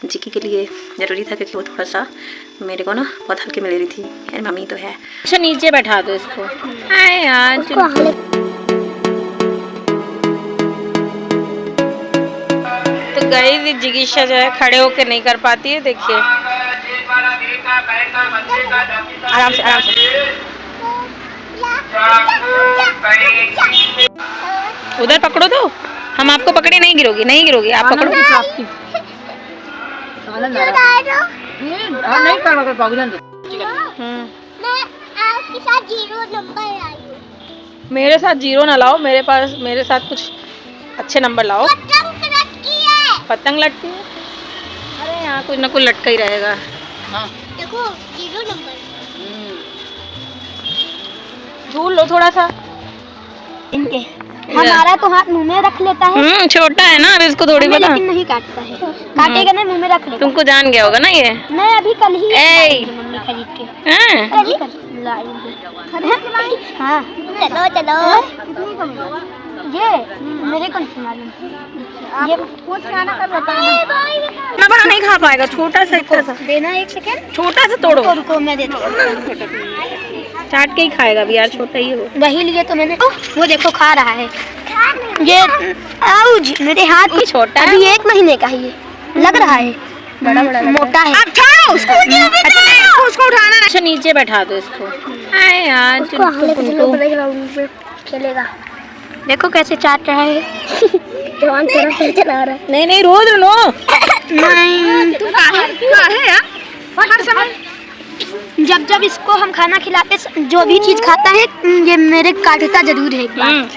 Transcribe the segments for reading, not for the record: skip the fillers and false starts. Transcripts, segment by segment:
जिक्की के लिए ज़रूरी था क्योंकि वो थोड़ा सा मेरे को ना बहुत हल्के में ले रही थी। यार मम्मी तो है। अच्छा नीचे बैठा दो इसको। आए यार तो गई जिगीशा जो है खड़े होकर नहीं कर पाती है। देखिए आराम से आराम से। उधर पकड़ो तो हम आपको पकड़े नहीं गिरोगी, नहीं गिरोगी आप पकड़ो। नहीं कर पाओगे। आपके साथ 0 नंबर आई हूं। मेरे साथ 0 ना लाओ, मेरे साथ कुछ अच्छे नंबर लाओ। पतंग लटकी है। अरे यहाँ कुछ ना कुछ लटका ही रहेगा। हाँ देखो 0 नंबर। झूल लो थोड़ा सा इनके। हमारा तो हाथ मुंह में रख लेता है। छोटा है ना, अब इसको थोड़ी पता। लेकिन नहीं काटता है, काटेगा ना मुंह में रख लेगा। तुमको जान गया होगा ना ये। मैं अभी कल ही मम्मी खरीद के। हाँ चलो चलो। ये मेरे को नहीं मालूम। ये कुछ खाना कर ना बड़ा नहीं खा पाएगा। छोटा सा देना। 1 सेकंड। छोटा सा तोड़ो। रुको मैं देती हूँ। चाट के ही खाएगा भी यार, छोटा ही है वही लिए तो मैंने। वो देखो खा रहा है ये। आउज मेरे हाथ में छोटा है। अभी 1 महीने का ही ये लग रहा है। बड़ा बड़ा मोटा है। अब छोड़ो उसको। उसको उठाना। अच्छा नीचे बैठा दो इसको। आए यार चलेगा। देखो कैसे चाट रहा है। जवान तरफ चला रहा है। नहीं नहीं रोज लो। नहीं तू काहे यार हर समय। जब जब इसको हम खाना खिलाते जो भी चीज खाता है ये मेरे काटता जरूर है। एक बार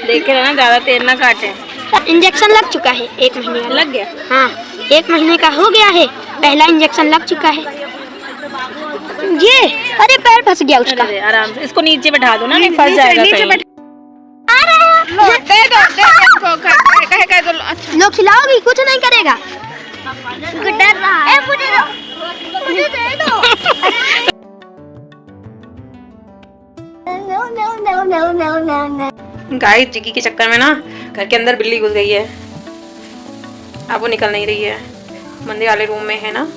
देखे रहना, ज्यादा तेल ना काटे। इंजेक्शन लग चुका है 1 महीने का। लग गया? हाँ 1 महीने का हो गया है। पहला इंजेक्शन लग चुका है ये। अरे पैर फंस गया उसका। आराम से इसको नीचे बैठा दो ना, नहीं फंस जाएगा। दे दो। अच्छा लोग खिलाओगी कुछ नहीं करेगा। डर रहा है। मुझे दे दो। गाइस जिक्की के चक्कर में ना घर के अंदर बिल्ली घुस गई है। अब वो निकल नहीं रही है। मंदिर वाले रूम में है ना।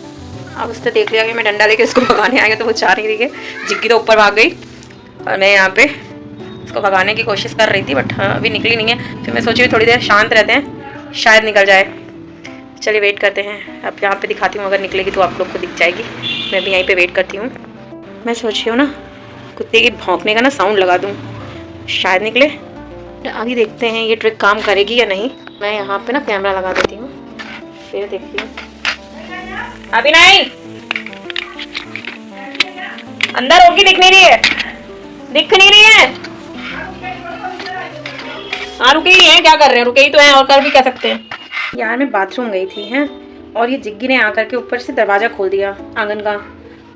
अब उसने देख लिया कि मैं डंडा लेके इसको भगाने आई हूँ तो वो चाह नहीं रही है। जिक्की तो ऊपर भाग गई और मैं यहाँ पे इसको भगाने की कोशिश कर रही थी बट अभी निकली नहीं है। फिर मैं सोची थोड़ी देर शांत रहते हैं, शायद निकल जाए। चलिए वेट करते हैं। अब यहाँ पे दिखाती हूँ, अगर निकलेगी तो आप लोग को दिख जाएगी। मैं भी यहीं पे वेट करती हूँ। मैं सोच रही हूँ ना कुत्ते की भौंकने का ना साउंड लगा दूँ, शायद निकले। अभी देखते हैं ये ट्रिक काम करेगी या नहीं। मैं यहाँ पे ना कैमरा लगा देती हूँ, फिर देखती हूँ। अभी नहीं, अंदर होगी। दिख नहीं रही है, दिख नहीं रही है। हाँ रुके ही हैं, क्या कर रहे हैं? रुके ही तो हैं और कर भी क्या सकते हैं। यार मैं बाथरूम गई थी हैं और ये जिग्गी ने आकर के ऊपर से दरवाज़ा खोल दिया आंगन का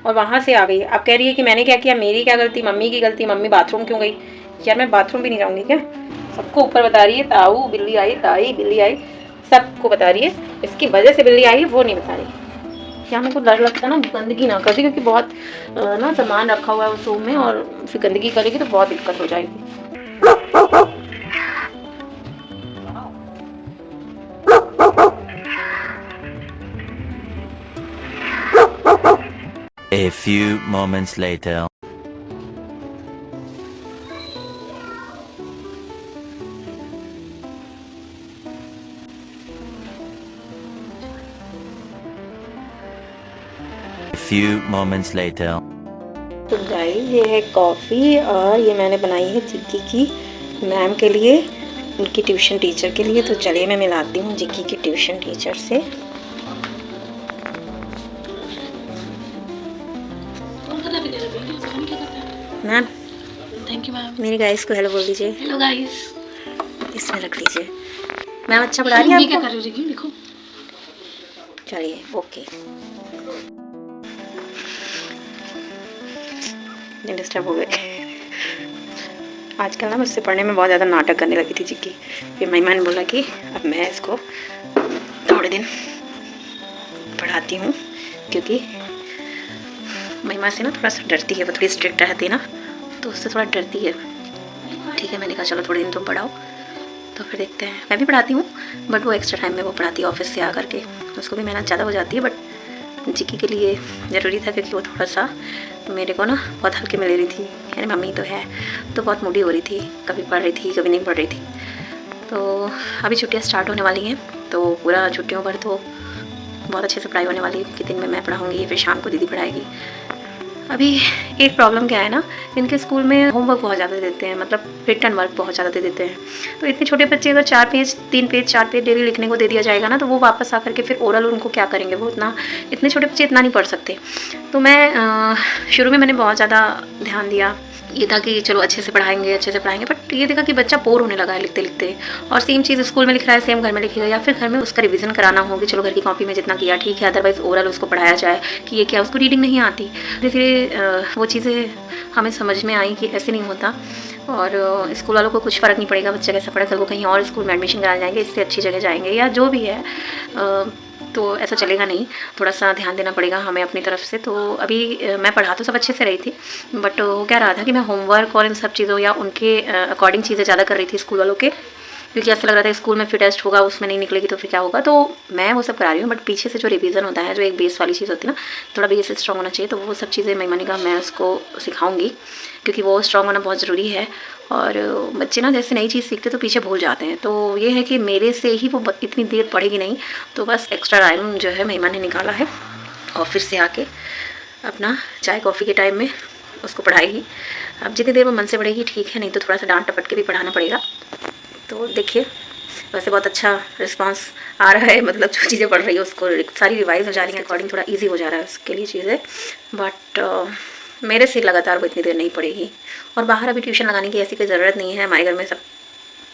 और वहाँ से आ गई। अब कह रही है कि मैंने क्या किया, मेरी क्या गलती, मम्मी की गलती, मम्मी बाथरूम क्यों गई। यार मैं बाथरूम भी नहीं जाऊँगी क्या? सबको ऊपर बता रही है ताऊ बिल्ली आई, ताई बिल्ली आई, सबको बता रही है। इसकी वजह से बिल्ली आई है वो नहीं बता रही। यहाँ मेरे को डर लगता है ना गंदगी ना करती, क्योंकि बहुत ना सामान रखा हुआ है उस रूम में और फिर गंदगी करेगी तो बहुत दिक्कत हो जाएगी। A few moments later. A few moments later. तो गाइस ये है कॉफ़ी और ये मैंने बनाई है जिक्की की मैम के लिए, उनकी ट्यूशन टीचर के लिए। तो चलिए मैं मिलाती हूँ जिक्की की ट्यूशन टीचर से। Ma'am thank you ma'am. मेरे गाइस को हेलो बोल दीजिए। Hello guys. इसमें रख लीजिए। मैम अच्छा पढ़ा रही है आपको? क्या कर रही हो? देखो चलिए ओके। डिस्टर्ब हो गए। आजकल ना मुझसे पढ़ने में बहुत ज़्यादा नाटक करने लगी थी जिक्की। फिर महिमा ने बोला कि अब मैं इसको थोड़े दिन पढ़ाती हूँ, क्योंकि महिमा से ना थोड़ा सा डरती है, वो थोड़ी स्ट्रिक्ट रहती है ना तो उससे थोड़ा डरती है। ठीक है मैंने कहा चलो थोड़े दिन तुम पढ़ाओ तो फिर देखते हैं। मैं भी पढ़ाती हूँ बट वो एक्स्ट्रा टाइम में वो पढ़ाती है ऑफिस से आ करके, उसको भी मेहनत ज़्यादा हो जाती है, बट जिक्की के लिए ज़रूरी था क्योंकि वो थोड़ा सा मेरे को ना बहुत हल्के में ले रही थी। यानी मम्मी तो है, तो बहुत मूडी हो रही थी, कभी पढ़ रही थी कभी नहीं पढ़ रही थी। तो अभी छुट्टियाँ स्टार्ट होने वाली हैं, तो पूरा छुट्टियों पर तो बहुत अच्छे से पढ़ाई होने वाली है क्योंकि दिन में मैं पढ़ाऊँगी, फिर शाम को दीदी पढ़ाएगी। अभी एक प्रॉब्लम क्या है ना, इनके स्कूल में होमवर्क बहुत ज़्यादा देते हैं, मतलब रिटर्न वर्क बहुत ज़्यादा दे देते हैं। तो इतने छोटे बच्चे अगर 4 पेज 3 पेज 4 पेज डेली लिखने को दे दिया जाएगा ना, तो वो वापस आकर के फिर ओरल उनको क्या करेंगे, वो इतने छोटे बच्चे इतना नहीं पढ़ सकते। तो मैं शुरू में मैंने बहुत ज़्यादा ध्यान दिया, ये था कि चलो अच्छे से पढ़ाएंगे, बट ये देखा कि बच्चा बोर होने लगा है लिखते लिखते, और सेम चीज़ स्कूल में लिख रहा है सेम घर में लिखेगा, या फिर घर में उसका रिवीजन कराना होगी। चलो घर की कॉपी में जितना किया ठीक है, अदरवाइज ओरल उसको पढ़ाया जाए कि ये क्या, उसको रीडिंग नहीं आती। धीरे धीरे वो चीज़ें हमें समझ में आई कि ऐसे नहीं होता, और स्कूल वालों को कुछ फ़र्क नहीं पड़ेगा बच्चा कैसा पढ़े, कल को कहीं और स्कूल में एडमिशन कराने जाएंगे, इससे अच्छी जगह जाएंगे या जो भी है, तो ऐसा चलेगा नहीं। थोड़ा सा ध्यान देना पड़ेगा हमें अपनी तरफ से। तो अभी मैं पढ़ा तो सब अच्छे से रही थी, बट वो क्या रहा था कि मैं होमवर्क और इन सब चीज़ों या उनके अकॉर्डिंग चीज़ें ज़्यादा कर रही थी स्कूल वालों के, क्योंकि ऐसा लग रहा था स्कूल में फिर टेस्ट होगा, उसमें नहीं निकलेगी तो फिर क्या होगा। तो मैं वो सब करा रही हूँ, बट पीछे से जो रिवीजन होता है, जो एक बेस वाली चीज़ होती है ना, थोड़ा बेस स्ट्रॉन्ग होना चाहिए, तो वो सब चीज़ें मैंने कहा मैं उसको सिखाऊंगी, क्योंकि वो स्ट्रॉन्ग होना बहुत ज़रूरी है। और बच्चे ना जैसे नई चीज़ सीखते तो पीछे भूल जाते हैं, तो ये है कि मेरे से ही वो इतनी देर पढ़ेगी नहीं, तो बस एक्स्ट्रा टाइम जो है महिमा ने निकाला है ऑफिस से आके, अपना चाय कॉफ़ी के टाइम में उसको पढ़ाएगी। अब जितनी देर वो मन से पढ़ेगी ठीक है, नहीं तो थोड़ा सा डांट टपट के भी पढ़ाना पड़ेगा। तो देखिए, वैसे बहुत अच्छा रिस्पांस आ रहा है, मतलब जो चीज़ें पढ़ रही है उसको सारी रिवाइज हो जा रही है, अकॉर्डिंग थोड़ा इजी हो जा रहा है उसके लिए चीज़ें। बट मेरे से लगातार वो इतनी देर नहीं पढ़ेगी, और बाहर अभी ट्यूशन लगाने की ऐसी कोई ज़रूरत नहीं है, हमारे घर में सब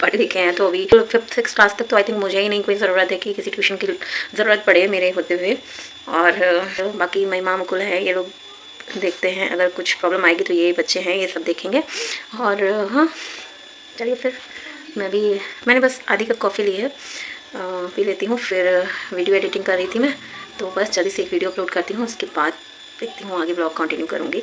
पढ़े लिखे हैं, तो अभी 5th 6th क्लास तक तो आई थिंक मुझे ही नहीं कोई ज़रूरत है कि किसी ट्यूशन की ज़रूरत पड़े मेरे होते हुए। और बाकी महिमा मुकुल है, ये लोग देखते हैं, अगर कुछ प्रॉब्लम आएगी तो ये बच्चे हैं, ये सब देखेंगे। और हाँ चलिए, फिर मैंने बस आधी कप कॉफ़ी ली है, पी लेती हूँ। फिर वीडियो एडिटिंग कर रही थी मैं, तो बस जल्दी से एक वीडियो अपलोड करती हूँ, उसके बाद देखती हूँ आगे ब्लॉग कंटिन्यू करूँगी।